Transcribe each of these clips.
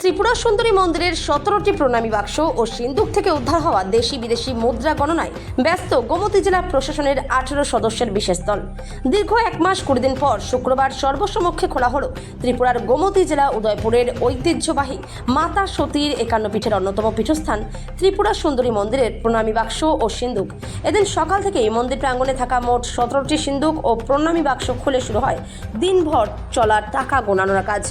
ত্রিপুরা সুন্দরী মন্দিরের 17টি প্রণামী বাক্স ও সিন্দুক থেকে উদ্ধার হওয়া দেশি বিদেশি মুদ্রা গণনায় ব্যস্ত গোমতী জেলা প্রশাসনের 18 সদস্যের বিশেষ দল। দীর্ঘ 1 মাস 20 দিন পর শুক্রবার সর্বসমক্ষে খোলা হলো ত্রিপুরার গোমতী জেলা উদয়পুরের ঐতিহ্যবাহী মাতা সতীর 51 পীঠের অন্যতম পীঠস্থান ত্রিপুরা সুন্দরী মন্দিরের প্রণামী বাক্স ও সিন্দুক। এদিন সকাল থেকেই মন্দির প্রাঙ্গণে থাকা মোট 17টি সিন্দুক ও প্রণামী বাক্স খুলে শুরু হয় দিনভর চলা টাকা গোনানোর কাজ।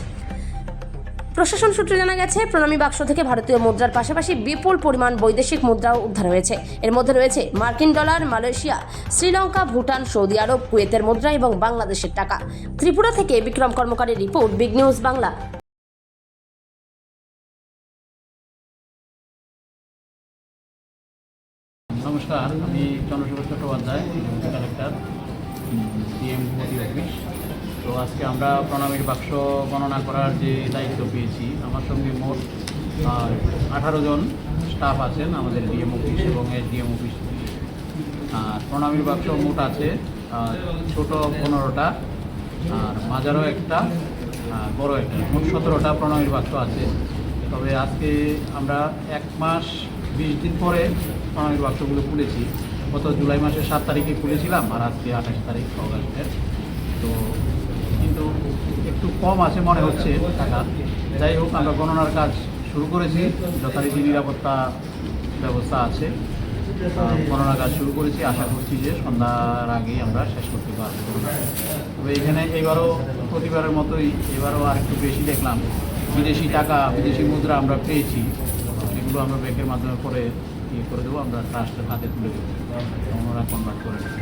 প্রশাসন সূত্রে জানা গেছে, প্রণামী বাক্স থেকে ভারতীয় মুদ্রার পাশাপাশি বিপুল পরিমাণ বৈদেশিক মুদ্রাও উদ্ধার হয়েছে। এর মধ্যে রয়েছে মার্কিন ডলার, মালয়েশিয়া, শ্রীলঙ্কা, ভুটান, সৌদি আরব, কুয়েতের মুদ্রা এবং বাংলাদেশের টাকা। ত্রিপুরা থেকে বিক্রম কর্মকারের রিপোর্ট, বিগ নিউজ বাংলা। নমস্কার, আমি Chandrasekhar Chattopadhyay, collector, DM Gomati office. তো আজকে আমরা প্রণামীর বাক্স গণনা করার যে দায়িত্ব পেয়েছি, আমার সঙ্গে মোট 18 জন স্টাফ আছেন আমাদের ডিএম অফিস এবং এসডিএম অফিস। প্রণামীর বাক্স মোট আছে ছোট 15টা, আর মাঝারও একটা, বড় একটা, মোট 17টা প্রণামীর বাক্স আছে। তবে আজকে আমরা 1 মাস 20 দিন পরে প্রণামীর বাক্সগুলো খুলেছি। গত জুলাই মাসের 7 তারিখে খুলেছিলাম, আর আজকে 28 তারিখ অগাস্টের। তো কিন্তু একটু কম আছে মনে হচ্ছে টাকা। যাই হোক, আমরা গণনার কাজ শুরু করেছি, যথারীতি নিরাপত্তা ব্যবস্থা আছে। গণনার কাজ শুরু করেছি, আশা করছি যে সন্ধ্যার আগেই আমরা শেষ করতে পারবো। তবে এখানে এবারও প্রতিবারের মতোই এবারও আরেকটু বেশি দেখলাম বিদেশি টাকা, বিদেশি মুদ্রা আমরা পেয়েছি। এগুলো আমরা ব্যাংকের মাধ্যমে করে করে দেবো, আমরা ট্রাস্টের হাতে তুলে দেবো, ওনারা কনভার্ট করে দেবো।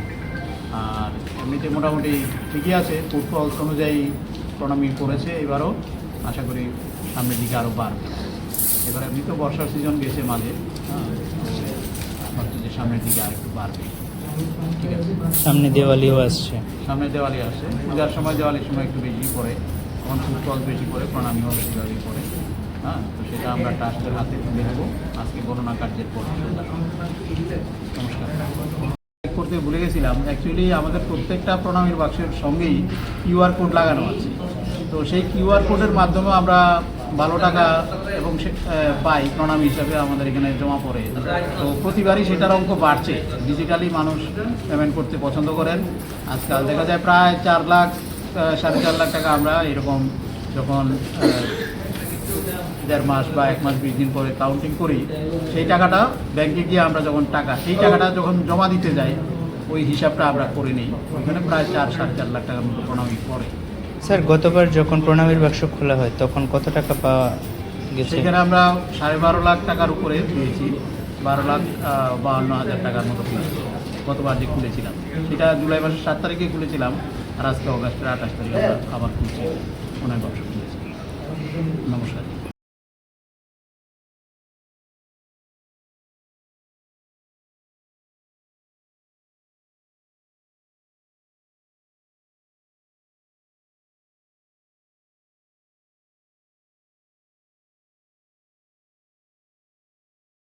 আর এমনিতে মোটামুটি ঠিকই আছে, ফুটফলস অনুযায়ী প্রণামী করেছে। এবারও আশা করি সামনের দিকে আরও বাড়বে। এবার এমনি তো বর্ষার সিজন গেছে মাঝে, ভাবছি যে সামনের দিকে আর একটু বাড়বে। ঠিক আছে, সামনে দেওয়ালিও আসছে, সামনে দেওয়ালি আসে, পূজার সময় দেওয়ালির সময় একটু বেশি পড়ে, তখন ফুটফল বেশি পড়ে, প্রণামীও বেশি পড়ে। তো সেটা আমরা ট্রাস্টের হাতে তুলে দেবো আজকে গণনা কার্যের পর। নমস্কার। করতে ভুলে গেছিলাম, অ্যাকচুয়ালি আমাদের প্রত্যেকটা প্রণামীর বাক্সের সঙ্গেই কিউআর কোড লাগানো আছে। তো সেই কিউআর কোডের মাধ্যমে আমরা ভালো টাকা এবং পাই প্রণামী হিসাবে, আমাদের এখানে জমা পড়ে। তো প্রতিবারই সেটার অঙ্ক বাড়ছে। ডিজিটালি মানুষ পেমেন্ট করতে পছন্দ করেন। আজকাল দেখা যায় প্রায় 4 লাখ 4.5 লাখ টাকা আমরা এরকম যখন 1.5 মাস বা 1 মাস 20 দিন পরে কাউন্টিং করি, সেই টাকাটা ব্যাংকে গিয়ে আমরা যখন সেই টাকাটা যখন জমা দিতে যাই, ওই হিসাবটা আমরা করে নিই। ওইখানে প্রায় 4-4.5 লাখ টাকার মতো প্রণামী পড়ে। স্যার, গতবার যখন প্রণামীর বাক্স খোলা হয় তখন কত টাকা পাওয়া গেছে? সেখানে আমরা 12.5 লাখ টাকার উপরে পেয়েছি, 12,52,000 টাকার মতো পেয়েছি গতবার যে খুলেছিলাম। সেটা জুলাই মাসের 7 তারিখে খুলেছিলাম, আর আজকে অগাস্টের 28 তারিখে আমরা আবার খুলছি, প্রণামী বাক্স খুলেছি। নমস্কার।